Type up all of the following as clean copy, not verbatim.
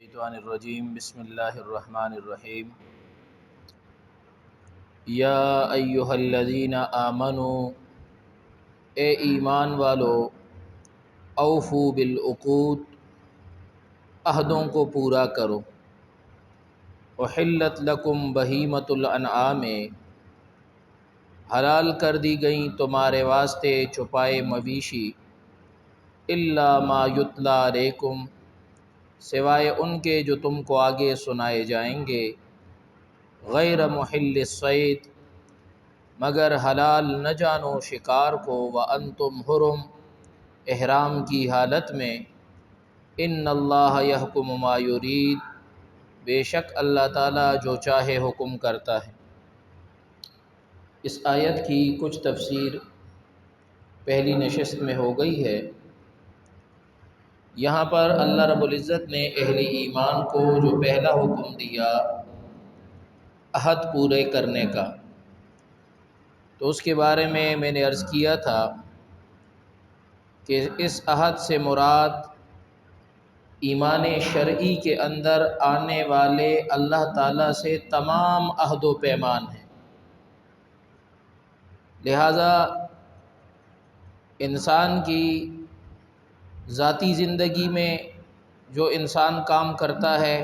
الشیطان الرجیم بسم اللہ الرحمن الرحیم یا ایہا الذین آمنوا اے ایمان والو اوفوا بالعقود عہدوں کو پورا کرو احلت لکم بہیمۃ الانعام حلال کر دی گئیں تمہارے واسطے چھپائے مویشی الا ما یتلی علیکم سوائے ان کے جو تم کو آگے سنائے جائیں گے غیر محل الصید مگر حلال نہ جانو شکار کو وانتم حرم احرام کی حالت میں ان اللہ یحکم ما یرید بے شک اللہ تعالیٰ جو چاہے حکم کرتا ہے۔ اس آیت کی کچھ تفسیر پہلی نشست میں ہو گئی ہے۔ یہاں پر اللہ رب العزت نے اہل ایمان کو جو پہلا حکم دیا عہد پورے کرنے کا، تو اس کے بارے میں نے عرض کیا تھا کہ اس عہد سے مراد ایمان شرعی کے اندر آنے والے اللہ تعالیٰ سے تمام عہد و پیمان ہیں۔ لہٰذا انسان کی ذاتی زندگی میں جو انسان کام کرتا ہے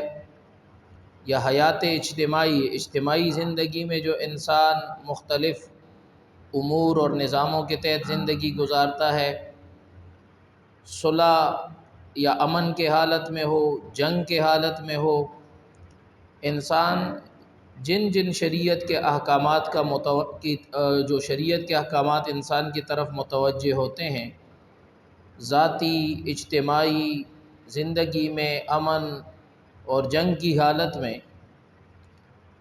یا حیات اجتماعی زندگی میں جو انسان مختلف امور اور نظاموں کے تحت زندگی گزارتا ہے، صلح یا امن کے حالت میں ہو، جنگ کے حالت میں ہو، انسان جن جن شریعت کے احکامات جو شریعت کے احکامات انسان کی طرف متوجہ ہوتے ہیں، ذاتی اجتماعی زندگی میں امن اور جنگ کی حالت میں،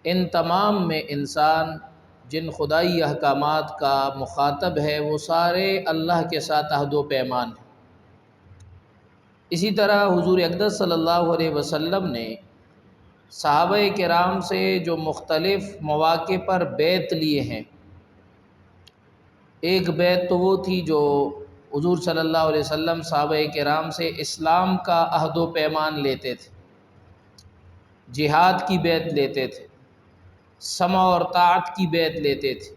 ان تمام میں انسان جن خدائی احکامات کا مخاطب ہے وہ سارے اللہ کے ساتھ عہد و پیمان ہیں۔ اسی طرح حضور اقدس صلی اللہ علیہ وسلم نے صحابہ کرام سے جو مختلف مواقع پر بیعت لیے ہیں، ایک بیعت تو وہ تھی جو حضور صلی اللہ علیہ وسلم صحابہ کرام سے اسلام کا عہد و پیمان لیتے تھے، جہاد کی بیعت لیتے تھے، سمع اور طاعت کی بیعت لیتے تھے،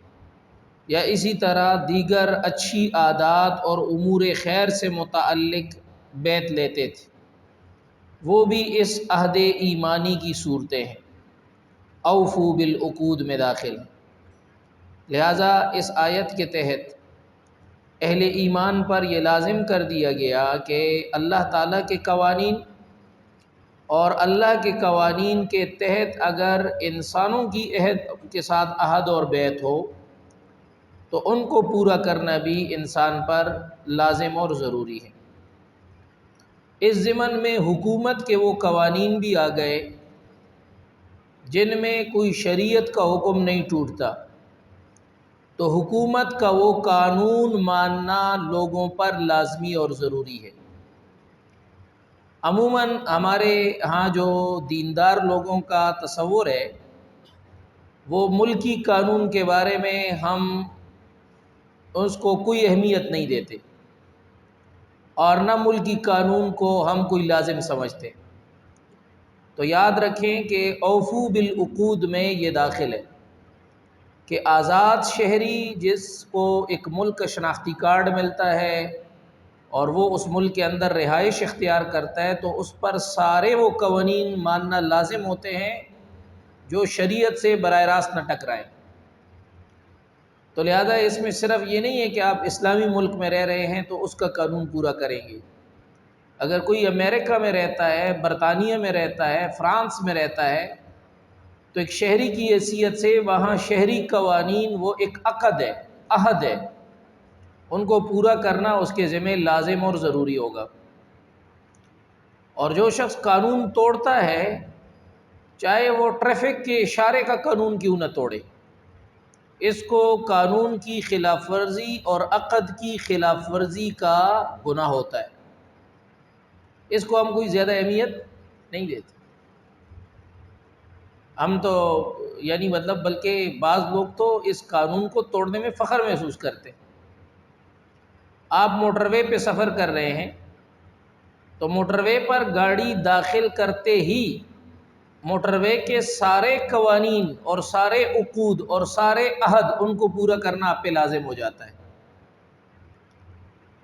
یا اسی طرح دیگر اچھی عادات اور امور خیر سے متعلق بیعت لیتے تھے، وہ بھی اس عہد ایمانی کی صورتیں ہیں، اوفوا بالعقود میں داخل ہیں۔ لہٰذا اس آیت کے تحت اہل ایمان پر یہ لازم کر دیا گیا کہ اللہ تعالیٰ کے قوانین اور اللہ کے قوانین کے تحت اگر انسانوں کی عہد کے ساتھ عہد اور بیعت ہو تو ان کو پورا کرنا بھی انسان پر لازم اور ضروری ہے۔ اس ضمن میں حکومت کے وہ قوانین بھی آ گئے جن میں کوئی شریعت کا حکم نہیں ٹوٹتا، تو حکومت کا وہ قانون ماننا لوگوں پر لازمی اور ضروری ہے۔ عموماً ہمارے ہاں جو دیندار لوگوں کا تصور ہے، وہ ملکی قانون کے بارے میں ہم اس کو کوئی اہمیت نہیں دیتے اور نہ ملکی قانون کو ہم کوئی لازم سمجھتے۔ تو یاد رکھیں کہ اوفوا بالعقود میں یہ داخل ہے کہ آزاد شہری جس کو ایک ملک کا شناختی کارڈ ملتا ہے اور وہ اس ملک کے اندر رہائش اختیار کرتا ہے، تو اس پر سارے وہ قوانین ماننا لازم ہوتے ہیں جو شریعت سے براہ راست نہ ٹکرائیں۔ تو لہذا اس میں صرف یہ نہیں ہے کہ آپ اسلامی ملک میں رہ رہے ہیں تو اس کا قانون پورا کریں گے۔ اگر کوئی امریکہ میں رہتا ہے، برطانیہ میں رہتا ہے، فرانس میں رہتا ہے، تو ایک شہری کی حیثیت سے وہاں شہری قوانین وہ ایک عقد ہے، عہد ہے، ان کو پورا کرنا اس کے ذمہ لازم اور ضروری ہوگا۔ اور جو شخص قانون توڑتا ہے، چاہے وہ ٹریفک کے اشارے کا قانون کیوں نہ توڑے، اس کو قانون کی خلاف ورزی اور عقد کی خلاف ورزی کا گناہ ہوتا ہے۔ اس کو ہم کوئی زیادہ اہمیت نہیں دیتے، ہم تو بلکہ بعض لوگ تو اس قانون کو توڑنے میں فخر محسوس کرتے ہیں۔ آپ موٹر وے پہ سفر کر رہے ہیں، تو موٹر وے پر گاڑی داخل کرتے ہی موٹر وے کے سارے قوانین اور سارے عقود اور سارے عہد ان کو پورا کرنا آپ پہ لازم ہو جاتا ہے۔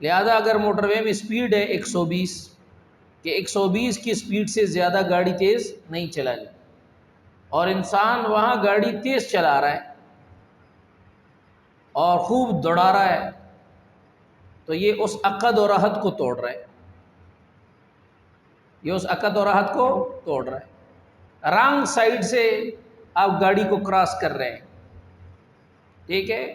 لہذا اگر موٹر وے میں اسپیڈ ہے 120 کہ 120 کی اسپیڈ سے زیادہ گاڑی تیز نہیں چلانی، اور انسان وہاں گاڑی تیز چلا رہا ہے اور خوب دوڑا رہا ہے، تو یہ اس عقد اور عہد کو توڑ رہا ہے، یہ اس عقد اور عہد کو توڑ رہا ہے۔ رانگ سائڈ سے آپ گاڑی کو کراس کر رہے ہیں، ٹھیک ہے،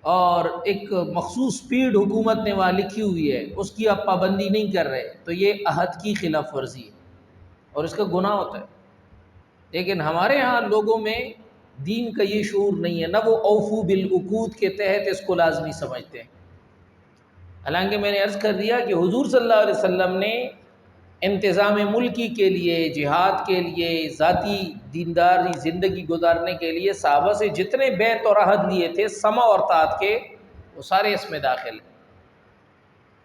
اور ایک مخصوص سپیڈ حکومت نے وہاں لکھی ہوئی ہے، اس کی آپ پابندی نہیں کر رہے، تو یہ عہد کی خلاف ورزی ہے اور اس کا گناہ ہوتا ہے۔ لیکن ہمارے ہاں لوگوں میں دین کا یہ شعور نہیں ہے، نہ وہ اوفو بالعقود کے تحت اس کو لازمی سمجھتے ہیں۔ حالانکہ میں نے عرض کر دیا کہ حضور صلی اللہ علیہ وسلم نے انتظام ملکی کے لیے، جہاد کے لیے، ذاتی دینداری زندگی گزارنے کے لیے صحابہ سے جتنے بیعت اور عہد لیے تھے سمع اور طاعت کے، وہ سارے اس میں داخل ہیں۔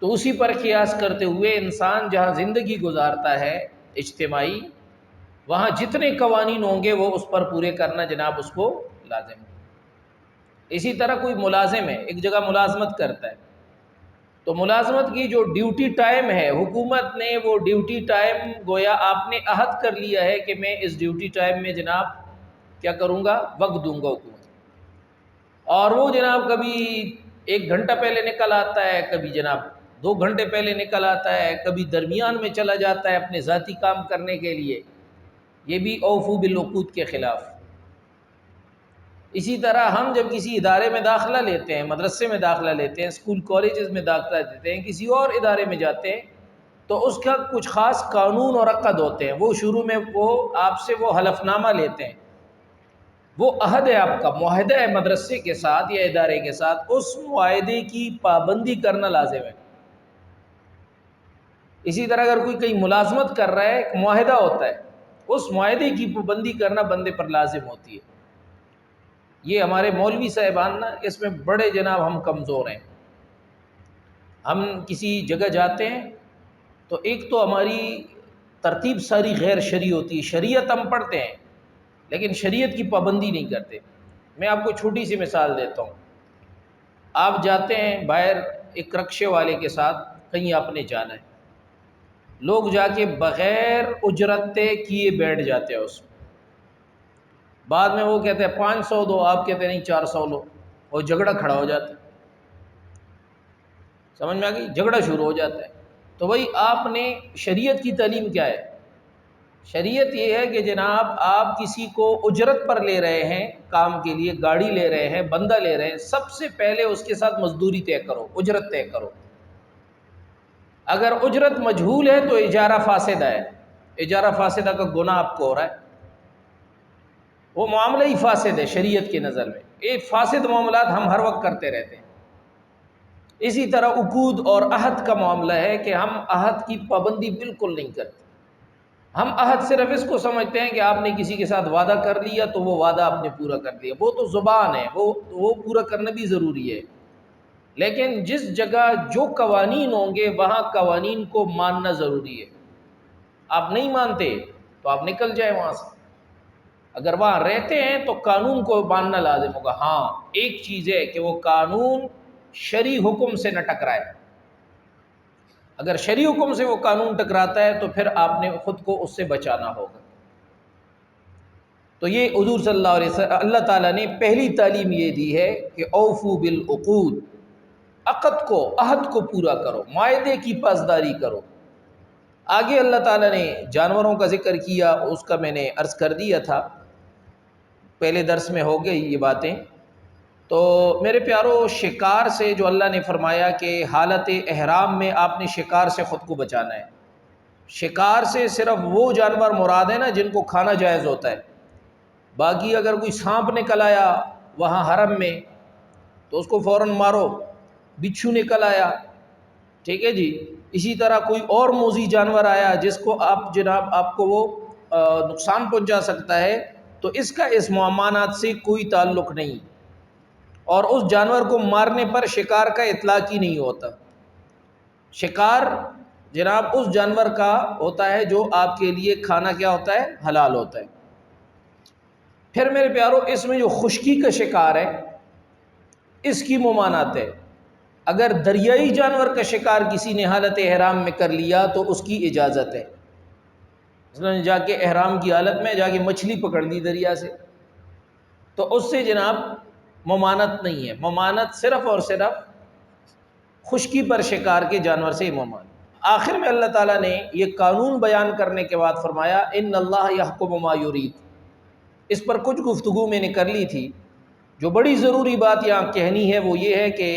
تو اسی پر قیاس کرتے ہوئے انسان جہاں زندگی گزارتا ہے اجتماعی، وہاں جتنے قوانین ہوں گے وہ اس پر پورے کرنا جناب اس کو لازم ہے۔ اسی طرح کوئی ملازم ہے، ایک جگہ ملازمت کرتا ہے، تو ملازمت کی جو ڈیوٹی ٹائم ہے، حکومت نے وہ ڈیوٹی ٹائم گویا آپ نے عہد کر لیا ہے کہ میں اس ڈیوٹی ٹائم میں جناب کیا کروں گا، وقت دوں گا حکومت، اور وہ جناب کبھی 1 گھنٹہ پہلے نکل آتا ہے، کبھی جناب 2 گھنٹے پہلے نکل آتا ہے، کبھی درمیان میں چلا جاتا ہے اپنے ذاتی کام کرنے کے لیے، یہ بھی اوفو بالعقود کے خلاف۔ اسی طرح ہم جب کسی ادارے میں داخلہ لیتے ہیں، مدرسے میں داخلہ لیتے ہیں، اسکول کالجز میں داخلہ دیتے ہیں، کسی اور ادارے میں جاتے ہیں، تو اس کا کچھ خاص قانون اور عقد ہوتے ہیں۔ وہ شروع میں وہ آپ سے وہ حلف نامہ لیتے ہیں، وہ عہد ہے، آپ کا معاہدہ ہے مدرسے کے ساتھ یا ادارے کے ساتھ، اس معاہدے کی پابندی کرنا لازم ہے۔ اسی طرح اگر کوئی کہیں ملازمت کر رہا ہے، ایک معاہدہ ہوتا ہے، اس معاہدے کی پابندی کرنا بندے پر لازم ہوتی ہے۔ یہ ہمارے مولوی صاحبان نا اس میں بڑے جناب ہم کمزور ہیں۔ ہم کسی جگہ جاتے ہیں تو ایک تو ہماری ترتیب ساری غیر شرعی ہوتی ہے، شریعت ہم پڑھتے ہیں لیکن شریعت کی پابندی نہیں کرتے۔ میں آپ کو چھوٹی سی مثال دیتا ہوں۔ آپ جاتے ہیں باہر ایک رکشے والے کے ساتھ، کہیں آپ نے جانا ہے، لوگ جا کے بغیر اجرت طے کیے بیٹھ جاتے ہیں اس میں، بعد میں وہ کہتے ہیں 500 دو، آپ کہتے ہیں نہیں 400 لو، اور جھگڑا کھڑا ہو جاتا ہے۔ سمجھ میں آ گئی؟ جھگڑا شروع ہو جاتا ہے۔ تو وہی آپ نے شریعت کی تعلیم کیا ہے؟ شریعت یہ ہے کہ جناب آپ کسی کو اجرت پر لے رہے ہیں، کام کے لیے گاڑی لے رہے ہیں، بندہ لے رہے ہیں، سب سے پہلے اس کے ساتھ مزدوری طے کرو، اجرت طے کرو۔ اگر اجرت مجہول ہے تو اجارہ فاسدہ ہے، اجارہ فاسدہ کا گناہ آپ کو ہو رہا ہے، وہ معاملہ ہی فاسد ہے شریعت کی نظر میں۔ یہ فاسد معاملات ہم ہر وقت کرتے رہتے ہیں۔ اسی طرح عقود اور عہد کا معاملہ ہے کہ ہم عہد کی پابندی بالکل نہیں کرتے۔ ہم عہد صرف اس کو سمجھتے ہیں کہ آپ نے کسی کے ساتھ وعدہ کر لیا تو وہ وعدہ آپ نے پورا کر دیا، وہ تو زبان ہے، وہ پورا کرنا بھی ضروری ہے، لیکن جس جگہ جو قوانین ہوں گے وہاں قوانین کو ماننا ضروری ہے۔ آپ نہیں مانتے تو آپ نکل جائیں وہاں سے، اگر وہاں رہتے ہیں تو قانون کو ماننا لازم ہوگا۔ ہاں ایک چیز ہے کہ وہ قانون شرعی حکم سے نہ ٹکرائے، اگر شرعی حکم سے وہ قانون ٹکراتا ہے تو پھر آپ نے خود کو اس سے بچانا ہوگا۔ تو یہ حضور صلی اللہ علیہ وسلم، اللہ تعالیٰ نے پہلی تعلیم یہ دی ہے کہ اوفو بالعقود، عقد کو، عہد کو پورا کرو، معاہدے کی پاسداری کرو۔ آگے اللہ تعالیٰ نے جانوروں کا ذکر کیا، اس کا میں نے عرض کر دیا تھا، پہلے درس میں ہو گئی یہ باتیں۔ تو میرے پیارو، شکار سے جو اللہ نے فرمایا کہ حالت احرام میں آپ نے شکار سے خود کو بچانا ہے، شکار سے صرف وہ جانور مراد ہے نا جن کو کھانا جائز ہوتا ہے، باقی اگر کوئی سانپ نکل آیا وہاں حرم میں تو اس کو فوراً مارو، بچھو نکل آیا، ٹھیک ہے جی، اسی طرح کوئی اور موذی جانور آیا جس کو آپ جناب آپ کو وہ نقصان پہنچا سکتا ہے، تو اس کا اس معاملات سے کوئی تعلق نہیں، اور اس جانور کو مارنے پر شکار کا اطلاق ہی نہیں ہوتا۔ شکار جناب اس جانور کا ہوتا ہے جو آپ کے لیے کھانا کیا ہوتا ہے؟ حلال ہوتا ہے۔ پھر میرے پیارو اس میں جو خشکی کا شکار ہے اس کی ممانعت ہے۔ اگر دریائی جانور کا شکار کسی نے حالت احرام میں کر لیا تو اس کی اجازت ہے، مثلا جا کے احرام کی حالت میں جا کے مچھلی پکڑ لی دریا سے، تو اس سے جناب ممانعت نہیں ہے۔ ممانعت صرف اور صرف خشکی پر شکار کے جانور سے ممانعت۔ آخر میں اللہ تعالیٰ نے یہ قانون بیان کرنے کے بعد فرمایا ان اللہ یحکم ما یرید۔ اس پر کچھ گفتگو میں نے کر لی تھی، جو بڑی ضروری بات یہاں کہنی ہے وہ یہ ہے کہ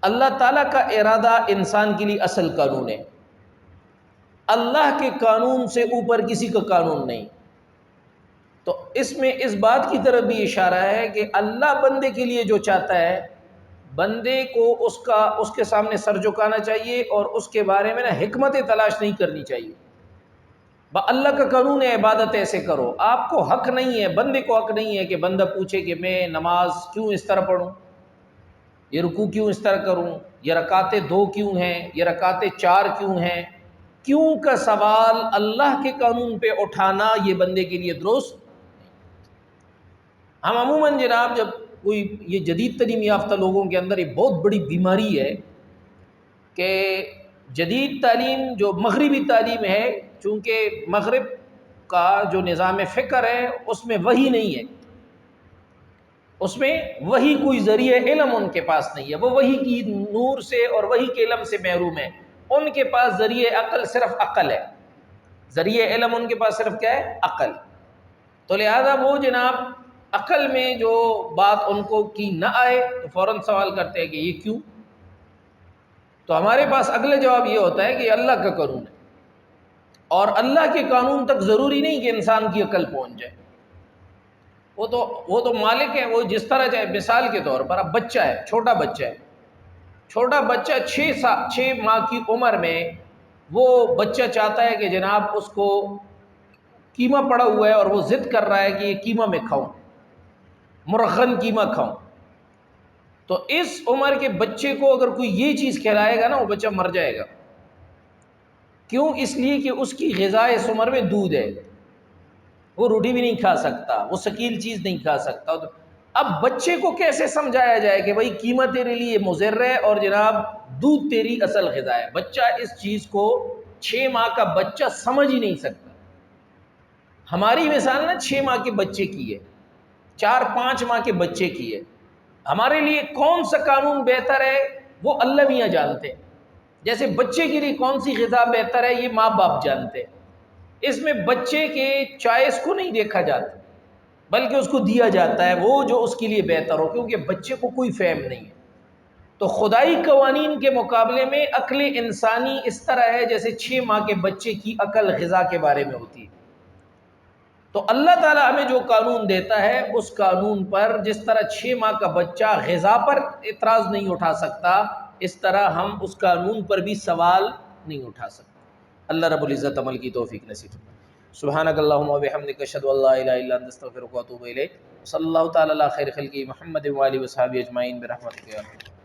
اللہ تعالیٰ کا ارادہ انسان کے لیے اصل قانون ہے۔ اللہ کے قانون سے اوپر کسی کا قانون نہیں۔ تو اس میں اس بات کی طرف بھی اشارہ ہے کہ اللہ بندے کے لیے جو چاہتا ہے بندے کو اس کے سامنے سر جھکانا چاہیے اور اس کے بارے میں حکمت تلاش نہیں کرنی چاہیے۔ اللہ کا قانون ہے عبادت ایسے کرو، آپ کو حق نہیں ہے، بندے کو حق نہیں ہے کہ بندہ پوچھے کہ میں نماز کیوں اس طرح پڑھوں، یہ رکوع کیوں اس طرح کروں، یہ رکعتیں 2 کیوں ہیں، یہ رکعتیں 4 کیوں ہیں۔ کیوں کا سوال اللہ کے قانون پہ اٹھانا یہ بندے کے لیے درست۔ ہم عموماً جناب جب کوئی یہ جدید تعلیم یافتہ لوگوں کے اندر ایک بہت بڑی بیماری ہے کہ جدید تعلیم جو مغربی تعلیم ہے، چونکہ مغرب کا جو نظام فکر ہے اس میں وحی نہیں ہے، اس میں وحی کوئی ذریعہ علم ان کے پاس نہیں ہے، وہ وحی کی نور سے اور وحی کے علم سے محروم ہے۔ ان کے پاس ذریعہ عقل صرف عقل ہے، ذریعہ علم ان کے پاس صرف کیا ہے؟ عقل۔ تو لہذا وہ جناب عقل میں جو بات ان کو کی نہ آئے تو فوراً سوال کرتے ہیں کہ یہ کیوں؟ تو ہمارے پاس اگلا جواب یہ ہوتا ہے کہ یہ اللہ کا قانون ہے، اور اللہ کے قانون تک ضروری نہیں کہ انسان کی عقل پہنچ جائے۔ وہ تو مالک ہے، وہ جس طرح چاہے۔ مثال کے طور پر اب بچہ ہے، چھوٹا بچہ 6 ماہ کی عمر میں وہ بچہ چاہتا ہے کہ جناب اس کو قیمہ پڑا ہوا ہے اور وہ ضد کر رہا ہے کہ یہ قیمہ میں کھاؤں، مرغن قیمہ کھاؤں۔ تو اس عمر کے بچے کو اگر کوئی یہ چیز کھلائے گا نا وہ بچہ مر جائے گا۔ کیوں؟ اس لیے کہ اس کی غذا اس عمر میں دودھ ہے، وہ روٹی بھی نہیں کھا سکتا، وہ ثقیل چیز نہیں کھا سکتا۔ اب بچے کو کیسے سمجھایا جائے کہ بھائی قیمہ تیرے لیے مضر ہے اور جناب دودھ تیری اصل غذا ہے؟ بچہ اس چیز کو 6 ماہ کا بچہ سمجھ ہی نہیں سکتا۔ ہماری مثال نا 6 ماہ کے بچے کی ہے، 4-5 ماہ کے بچے کی ہے۔ ہمارے لیے کون سا قانون بہتر ہے وہ اللہ میاں جانتے ہیں، جیسے بچے کے لیے کون سی غذا بہتر ہے یہ ماں باپ جانتے ہیں۔ اس میں بچے کے چوائس کو نہیں دیکھا جاتا بلکہ اس کو دیا جاتا ہے وہ جو اس کے لیے بہتر ہو، کیونکہ بچے کو کوئی فہم نہیں ہے۔ تو خدائی قوانین کے مقابلے میں عقل انسانی اس طرح ہے جیسے 6 ماہ کے بچے کی عقل غذا کے بارے میں ہوتی ہے۔ تو اللہ تعالیٰ ہمیں جو قانون دیتا ہے اس قانون پر جس طرح 6 ماہ کا بچہ غذا پر اعتراض نہیں اٹھا سکتا، اس طرح ہم اس قانون پر بھی سوال نہیں اٹھا سکتے۔ اللہ رب العزت عمل کی توفیق نصیب فرمائے۔ سبحانک اللہم و بحمدک اشہد ان لا الہ الا انت استغفرک و اتوب الیک۔ صلی اللہ تعالی علی خیر خلقہ محمد و آلہ و صحبہ اجمعین برحمتک یا رب۔